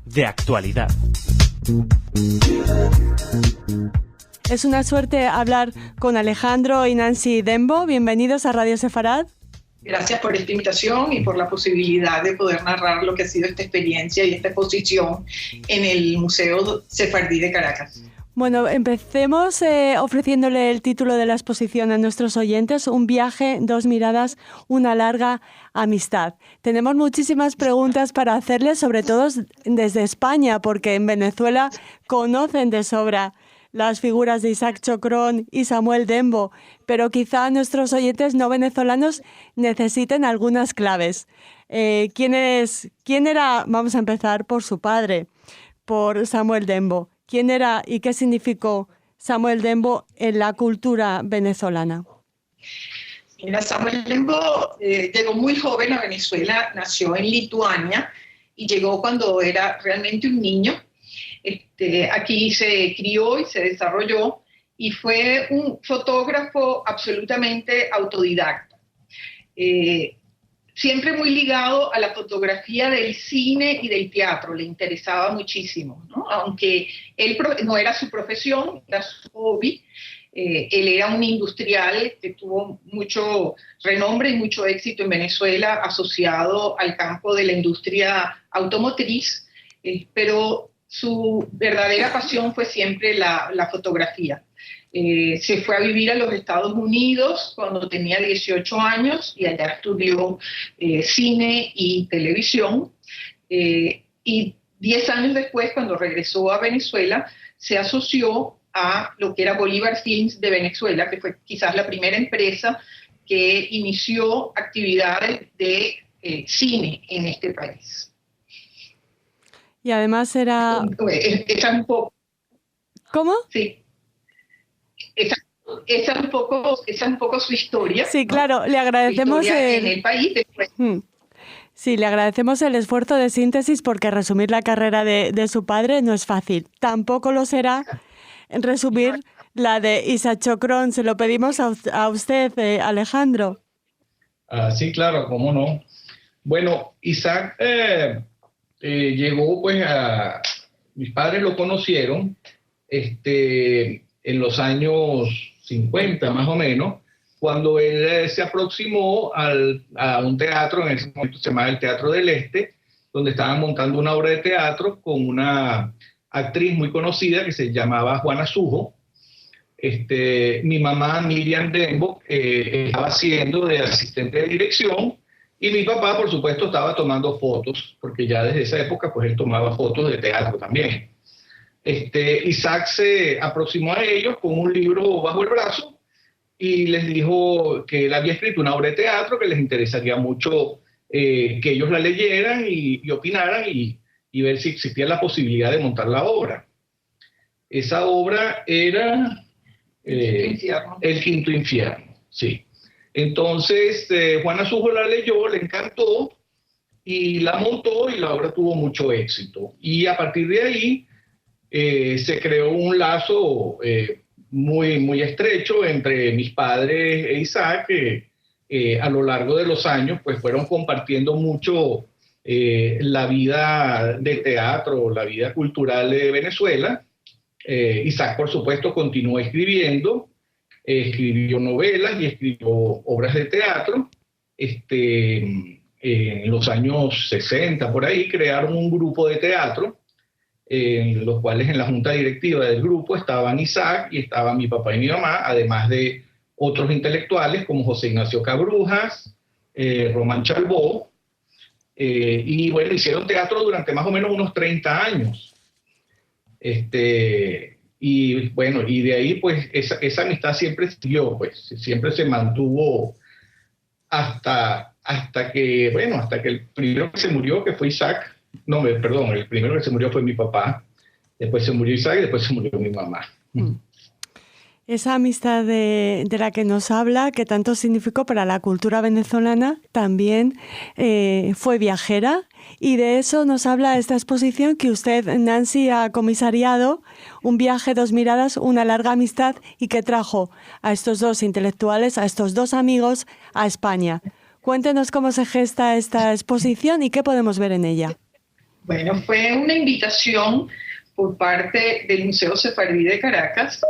De actualidad. Es una suerte hablar con Alejandro y Nancy Dembo. Bienvenidos a Radio Sefarad. Gracias por esta invitación y por la posibilidad de poder narrar lo que ha sido esta experiencia y esta exposición en el Museo Sefardí de Caracas. Bueno, empecemos ofreciéndole el título de la exposición a nuestros oyentes: Un viaje, dos miradas, una larga amistad. Tenemos muchísimas preguntas para hacerles, sobre todo desde España, porque en Venezuela conocen de sobra las figuras de Isaac Chocrón y Samuel Dembo, pero quizá nuestros oyentes no venezolanos necesiten algunas claves. ¿Quién era? Vamos a empezar por su padre, por Samuel Dembo. ¿Quién era y qué significó Samuel Dembo en la cultura venezolana? Mira, Samuel Dembo llegó muy joven a Venezuela, nació en Lituania y llegó cuando era realmente un niño. Aquí se crió y se desarrolló y fue un fotógrafo absolutamente autodidacta. Siempre muy ligado a la fotografía del cine y del teatro, le interesaba muchísimo, ¿no? Aunque él no era su profesión, era su hobby. Él era un industrial que tuvo mucho renombre y mucho éxito en Venezuela asociado al campo de la industria automotriz, pero su verdadera pasión fue siempre la fotografía. Se fue a vivir a los Estados Unidos cuando tenía 18 años y allá estudió cine y televisión. Y 10 años después, cuando regresó a Venezuela, se asoció a lo que era Bolívar Films de Venezuela, que fue quizás la primera empresa que inició actividades de cine en este país. Y además era... Esa es un poco... ¿Cómo? Sí. Esa es un poco su historia. Sí, claro, ¿no? Le agradecemos en el país después. Sí, le agradecemos el esfuerzo de síntesis, porque resumir la carrera de su padre no es fácil. Tampoco lo será resumir la de Isaac Chocrón. Se lo pedimos a usted, Alejandro. Sí, claro, cómo no. Bueno, Isaac llegó pues mis padres lo conocieron en los años 50 más o menos, cuando él se aproximó a un teatro, en ese momento se llamaba el Teatro del Este, donde estaban montando una obra de teatro con una actriz muy conocida que se llamaba Juana Sujo. Mi mamá, Miriam Dembo, estaba haciendo de asistente de dirección, y mi papá, por supuesto, estaba tomando fotos, porque ya desde esa época pues él tomaba fotos de teatro también. Isaac se aproximó a ellos con un libro bajo el brazo y les dijo que él había escrito una obra de teatro que les interesaría mucho que ellos la leyeran y opinaran y ver si existía la posibilidad de montar la obra. Esa obra era El Quinto Infierno, sí. Entonces Juana Sujo la leyó, le encantó y la montó, y la obra tuvo mucho éxito. Y a partir de ahí se creó un lazo muy, muy estrecho entre mis padres e Isaac, que a lo largo de los años pues fueron compartiendo mucho la vida del teatro, la vida cultural de Venezuela. Isaac, por supuesto, continuó escribiendo, escribió novelas y escribió obras de teatro. En los años 60, por ahí, crearon un grupo de teatro, en los cuales en la junta directiva del grupo estaban Isaac y estaban mi papá y mi mamá, además de otros intelectuales como José Ignacio Cabrujas, Román Chalbó, y bueno, hicieron teatro durante más o menos unos 30 años. Y bueno, y de ahí pues esa amistad siempre siguió, pues siempre se mantuvo hasta que el primero que se murió, que fue Isaac. No, perdón, el primero que se murió fue mi papá, después se murió Isaac y después se murió mi mamá. Esa amistad de la que nos habla, que tanto significó para la cultura venezolana, también fue viajera, y de eso nos habla esta exposición que usted, Nancy, ha comisariado: Un viaje, dos miradas, una larga amistad, y que trajo a estos dos intelectuales, a estos dos amigos, a España. Cuéntenos cómo se gesta esta exposición y qué podemos ver en ella. Bueno, fue una invitación por parte del Museo Sefardí de Caracas,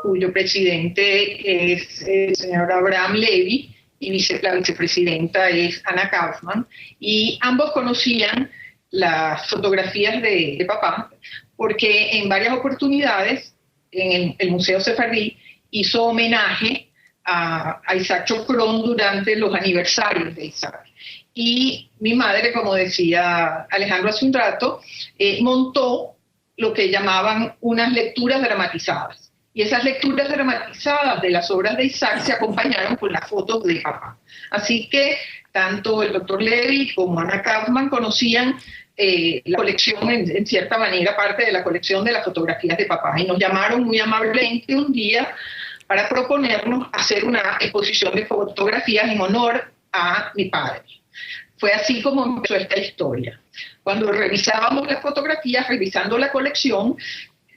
cuyo presidente es el señor Abraham Levy y la vicepresidenta es Ana Kaufman, y ambos conocían las fotografías de papá, porque en varias oportunidades en el Museo Sefardí hizo homenaje a Isaac Chocrón durante los aniversarios de Isaac. Y mi madre, como decía Alejandro hace un rato, montó lo que llamaban unas lecturas dramatizadas. Y esas lecturas dramatizadas de las obras de Isaac se acompañaron con las fotos de papá. Así que tanto el doctor Levy como Ana Kaufman conocían la colección, en cierta manera, parte de la colección de las fotografías de papá. Y nos llamaron muy amablemente un día para proponernos hacer una exposición de fotografías en honor a mi padre. Fue así como empezó esta historia. Cuando revisábamos las fotografías, revisando la colección,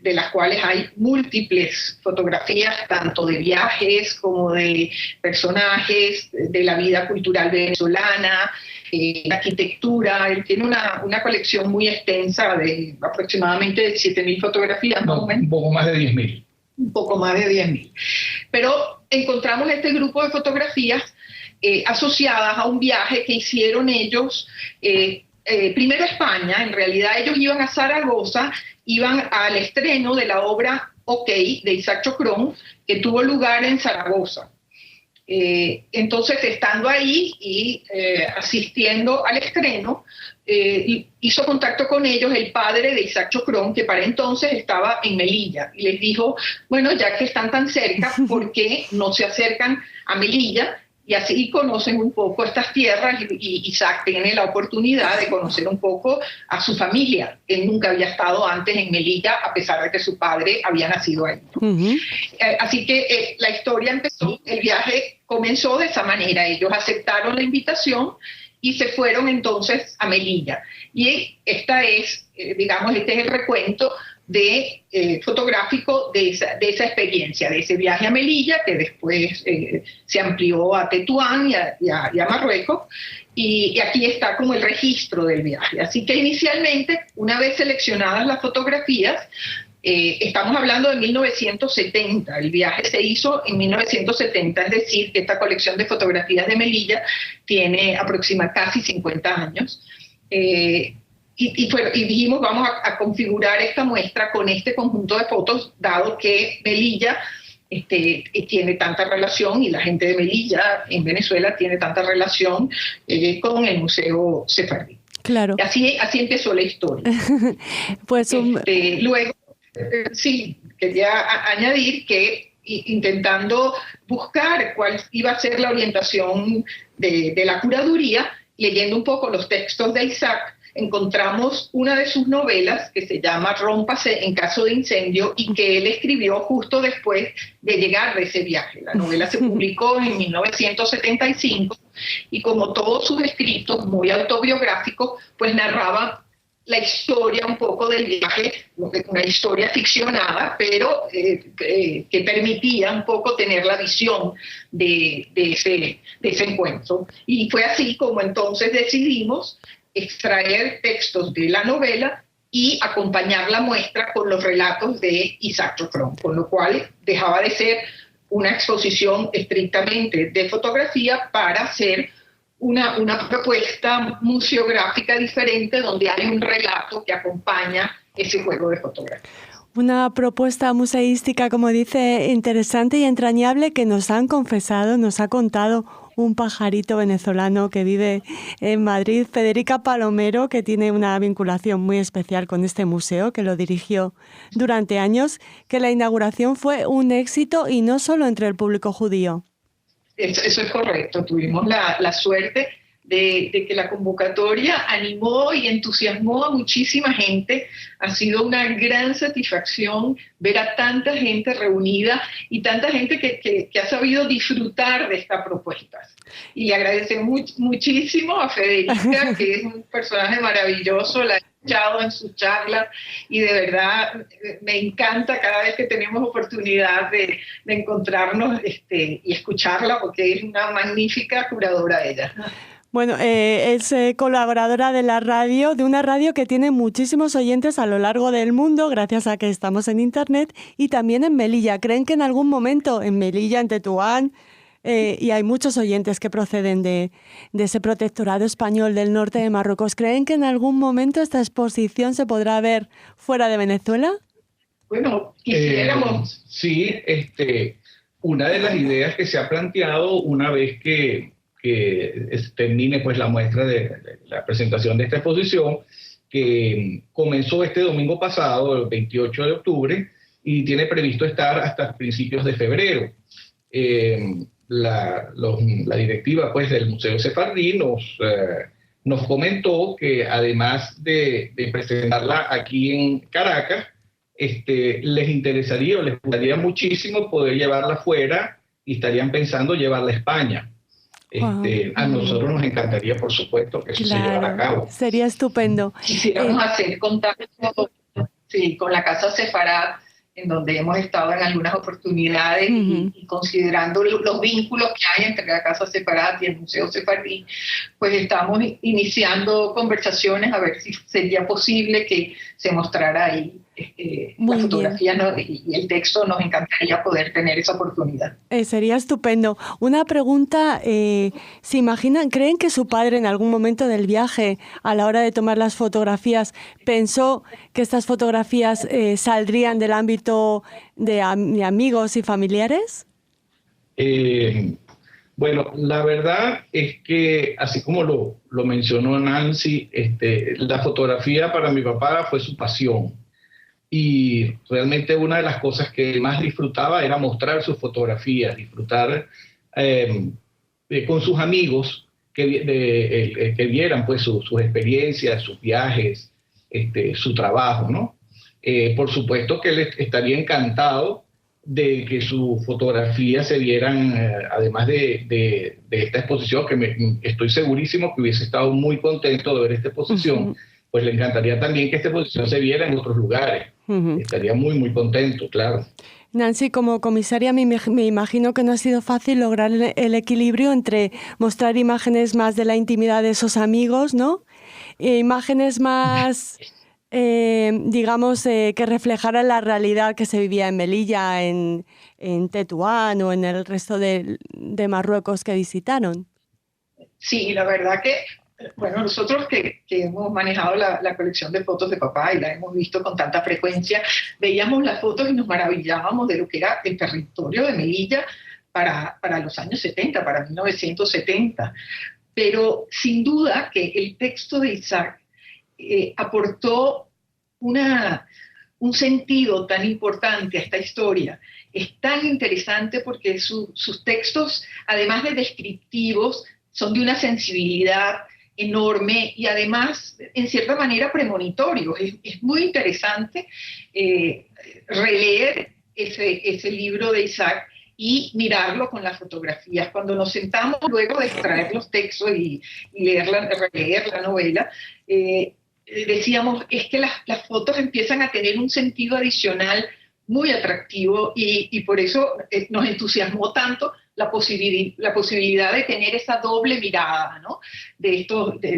de las cuales hay múltiples fotografías, tanto de viajes como de personajes, de la vida cultural venezolana, la arquitectura. Él tiene una colección muy extensa de aproximadamente 7.000 fotografías. No, un poco más de 10.000. Un poco más de 10.000. Pero encontramos este grupo de fotografías asociadas a un viaje que hicieron ellos, primero a España. En realidad ellos iban a Zaragoza, iban al estreno de la obra OK de Isaac Chocrón, que tuvo lugar en Zaragoza. Entonces, estando ahí y asistiendo al estreno, hizo contacto con ellos el padre de Isaac Chocrón, que para entonces estaba en Melilla, y les dijo, bueno, ya que están tan cerca, ¿por qué no se acercan a Melilla? Y así conocen un poco estas tierras, y Isaac tiene la oportunidad de conocer un poco a su familia. Él nunca había estado antes en Melilla, a pesar de que su padre había nacido ahí. Uh-huh. Así que la historia empezó, el viaje comenzó de esa manera. Ellos aceptaron la invitación y se fueron entonces a Melilla. Y este es el recuento fotográfico de esa experiencia, de ese viaje a Melilla, que después se amplió a Tetuán y a Marruecos, y aquí está como el registro del viaje. Así que inicialmente, una vez seleccionadas las fotografías, estamos hablando de 1970, el viaje se hizo en 1970, es decir, que esta colección de fotografías de Melilla tiene aproximadamente casi 50 años. Y dijimos, vamos a configurar esta muestra con este conjunto de fotos, dado que Melilla tiene tanta relación, y la gente de Melilla en Venezuela tiene tanta relación con el Museo Sefardí. Claro. Así empezó la historia. Pues luego, sí, quería añadir que intentando buscar cuál iba a ser la orientación de la curaduría, leyendo un poco los textos de Isaac, encontramos una de sus novelas que se llama Rómpase en caso de incendio, y que él escribió justo después de llegar de ese viaje. La novela se publicó en 1975 y, como todos sus escritos muy autobiográficos, pues narraba la historia un poco del viaje, una historia ficcionada, pero que permitía un poco tener la visión de ese encuentro. Y fue así como entonces decidimos extraer textos de la novela y acompañar la muestra con los relatos de Isaac Chocrón, con lo cual dejaba de ser una exposición estrictamente de fotografía para ser una propuesta museográfica diferente, donde hay un relato que acompaña ese juego de fotografía. Una propuesta museística, como dice, interesante y entrañable, que nos han confesado, nos ha contado un pajarito venezolano que vive en Madrid, Federica Palomero, que tiene una vinculación muy especial con este museo, que lo dirigió durante años, que la inauguración fue un éxito, y no solo entre el público judío. Eso es correcto. Tuvimos la suerte de que la convocatoria animó y entusiasmó a muchísima gente. Ha sido una gran satisfacción ver a tanta gente reunida y tanta gente que ha sabido disfrutar de esta propuesta. Y le agradecemos muchísimo a Federica, que es un personaje maravilloso, la escuchado en sus charlas y de verdad me encanta cada vez que tenemos oportunidad de encontrarnos y escucharla, porque es una magnífica curadora ella. Bueno, es colaboradora de la radio, de una radio que tiene muchísimos oyentes a lo largo del mundo, gracias a que estamos en Internet, y también en Melilla. ¿Creen que en algún momento en Melilla, en Tetuán, y hay muchos oyentes que proceden de ese protectorado español del norte de Marruecos, ¿creen que en algún momento esta exposición se podrá ver fuera de Venezuela? Bueno, quisiéramos. Sí, una de las ideas que se ha planteado una vez que termine pues la muestra de la presentación de esta exposición, que comenzó este domingo pasado, el 28 de octubre, y tiene previsto estar hasta principios de febrero. La directiva pues del Museo Sefardí nos comentó que además de presentarla aquí en Caracas, les interesaría o les gustaría muchísimo poder llevarla fuera y estarían pensando llevarla a España. A nosotros nos encantaría, por supuesto, que eso se llevara a cabo. Sería estupendo. Quisiéramos hacer contacto con la Casa Sefarad, en donde hemos estado en algunas oportunidades y considerando los vínculos que hay entre la Casa Sefarad y el Museo Sefardí, pues estamos iniciando conversaciones a ver si sería posible que se mostrara ahí la fotografía, ¿no? Y el texto. Nos encantaría poder tener esa oportunidad. Sería estupendo. Una pregunta, ¿se imaginan, creen que su padre en algún momento del viaje, a la hora de tomar las fotografías, pensó que estas fotografías saldrían del ámbito de amigos y familiares? Bueno, la verdad es que, así como lo mencionó Nancy, la fotografía para mi papá fue su pasión. Y realmente una de las cosas que más disfrutaba era mostrar sus fotografías, disfrutar con sus amigos que vieran pues sus experiencias, sus viajes, su trabajo, ¿no? Por supuesto que él estaría encantado de que sus fotografías se vieran, además de esta exposición, que estoy segurísimo que hubiese estado muy contento de ver esta exposición, pues le encantaría también que esta exposición se viera en otros lugares. Estaría muy, muy contento, claro. Nancy, como comisaria me imagino que no ha sido fácil lograr el equilibrio entre mostrar imágenes más de la intimidad de esos amigos, ¿no? Imágenes más, digamos, que reflejaran la realidad que se vivía en Melilla, en Tetuán o en el resto de Marruecos que visitaron. Sí, la verdad que bueno, nosotros que hemos manejado la colección de fotos de papá y la hemos visto con tanta frecuencia, veíamos las fotos y nos maravillábamos de lo que era el territorio de Melilla para los años 70, para 1970. Pero sin duda que el texto de Isaac aportó un sentido tan importante a esta historia. Es tan interesante porque sus textos, además de descriptivos, son de una sensibilidad enorme y además, en cierta manera, premonitorio. Es muy interesante releer ese libro de Isaac y mirarlo con las fotografías. Cuando nos sentamos luego de extraer los textos y releer la novela, decíamos, es que las fotos empiezan a tener un sentido adicional muy atractivo y por eso nos entusiasmó tanto la posibilidad de tener esa doble mirada, ¿no? de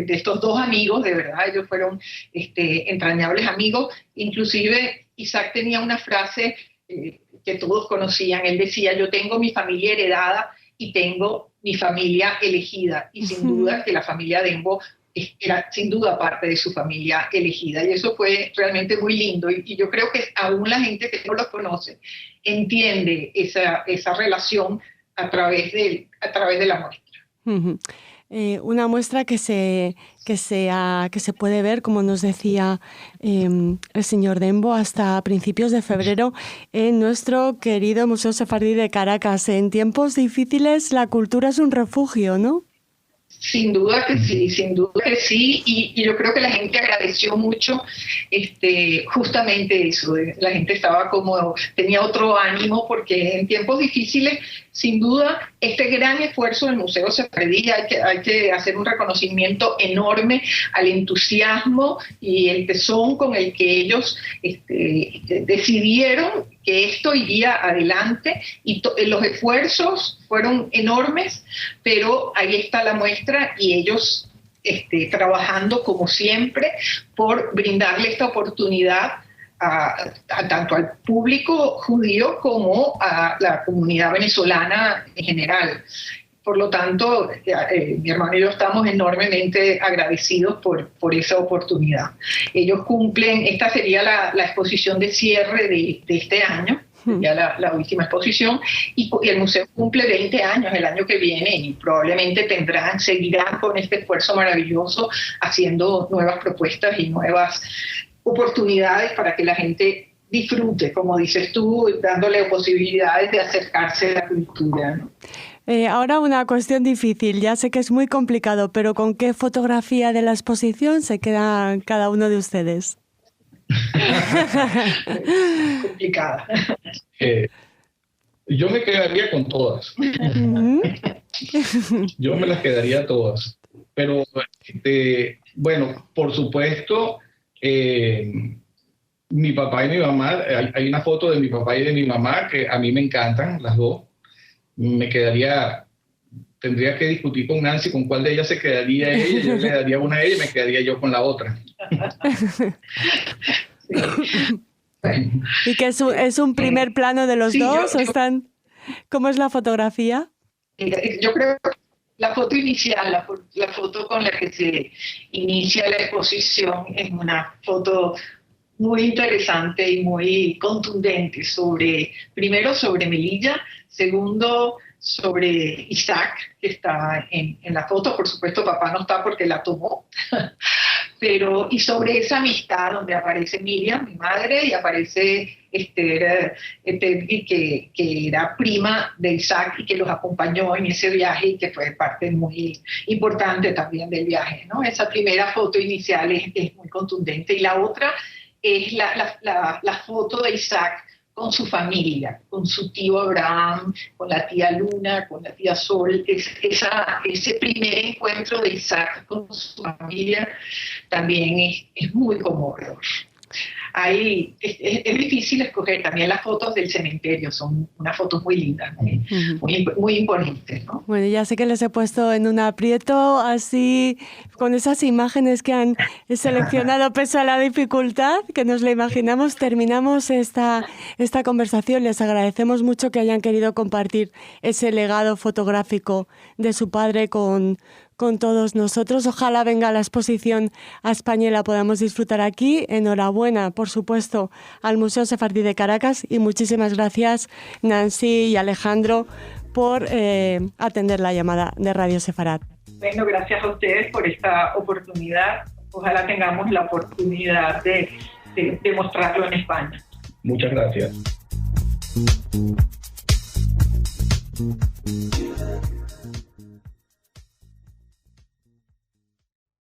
estos dos amigos. De verdad, ellos fueron entrañables amigos. Inclusive Isaac tenía una frase que todos conocían. Él decía, yo tengo mi familia heredada y tengo mi familia elegida, y sin duda que la familia Dembo era sin duda parte de su familia elegida, y eso fue realmente muy lindo, y yo creo que aún la gente que no los conoce entiende esa relación a través de la muestra. Una muestra que se puede ver, como nos decía el señor Dembo, hasta principios de febrero en nuestro querido Museo Sefardí de Caracas. En tiempos difíciles la cultura es un refugio, ¿no? Sin duda que sí, y yo creo que la gente agradeció mucho justamente eso. La gente estaba tenía otro ánimo, porque en tiempos difíciles, sin duda, este gran esfuerzo del Museo Sefardí, hay que hacer un reconocimiento enorme al entusiasmo y el tesón con el que ellos decidieron que esto iría adelante, y los esfuerzos fueron enormes, pero ahí está la muestra, y ellos trabajando como siempre por brindarle esta oportunidad tanto al público judío como a la comunidad venezolana en general. Por lo tanto, mi hermano y yo estamos enormemente agradecidos por esa oportunidad. Ellos cumplen, esta sería la exposición de cierre de este año, ya la última exposición, y el museo cumple 20 años el año que viene, y probablemente seguirán con este esfuerzo maravilloso, haciendo nuevas propuestas y nuevas oportunidades para que la gente disfrute, como dices tú, dándole posibilidades de acercarse a la cultura, ¿no? Ahora una cuestión difícil, ya sé que es muy complicado, pero ¿con qué fotografía de la exposición se queda cada uno de ustedes? Complicada. Yo me quedaría con todas. Yo me las quedaría todas. Pero, bueno, por supuesto, mi papá y mi mamá, hay una foto de mi papá y de mi mamá que a mí me encantan, las dos. Tendría que discutir con Nancy con cuál de ellas se quedaría ella. Yo le daría una a ella y me quedaría yo con la otra. ¿Y que es un primer plano de los dos? ¿Cómo es la fotografía? Yo creo que la foto inicial, la foto con la que se inicia la exposición, es una foto muy interesante y muy contundente primero sobre Melilla, segundo sobre Isaac, que está en la foto. Por supuesto, papá no está porque la tomó, y sobre esa amistad donde aparece Miriam, mi madre, y aparece Esther, que era prima de Isaac y que los acompañó en ese viaje y que fue parte muy importante también del viaje, ¿no? Esa primera foto inicial es muy contundente, y la otra es la foto de Isaac con su familia, con su tío Abraham, con la tía Luna, con la tía Sol. Ese primer encuentro de Isaac con su familia también es muy conmovedor. Es difícil escoger. También las fotos del cementerio son unas fotos muy lindas, muy imponentes, ¿no? Bueno, ya sé que les he puesto en un aprieto así, con esas imágenes que han seleccionado pese a la dificultad, que nos la imaginamos. Terminamos esta conversación. Les agradecemos mucho que hayan querido compartir ese legado fotográfico de su padre con todos nosotros. Ojalá venga la exposición a España y la podamos disfrutar aquí. Enhorabuena, por supuesto, al Museo Sefardí de Caracas, y muchísimas gracias, Nancy y Alejandro, por atender la llamada de Radio Sefarad. Bueno, gracias a ustedes por esta oportunidad. Ojalá tengamos la oportunidad de mostrarlo en España. Muchas gracias.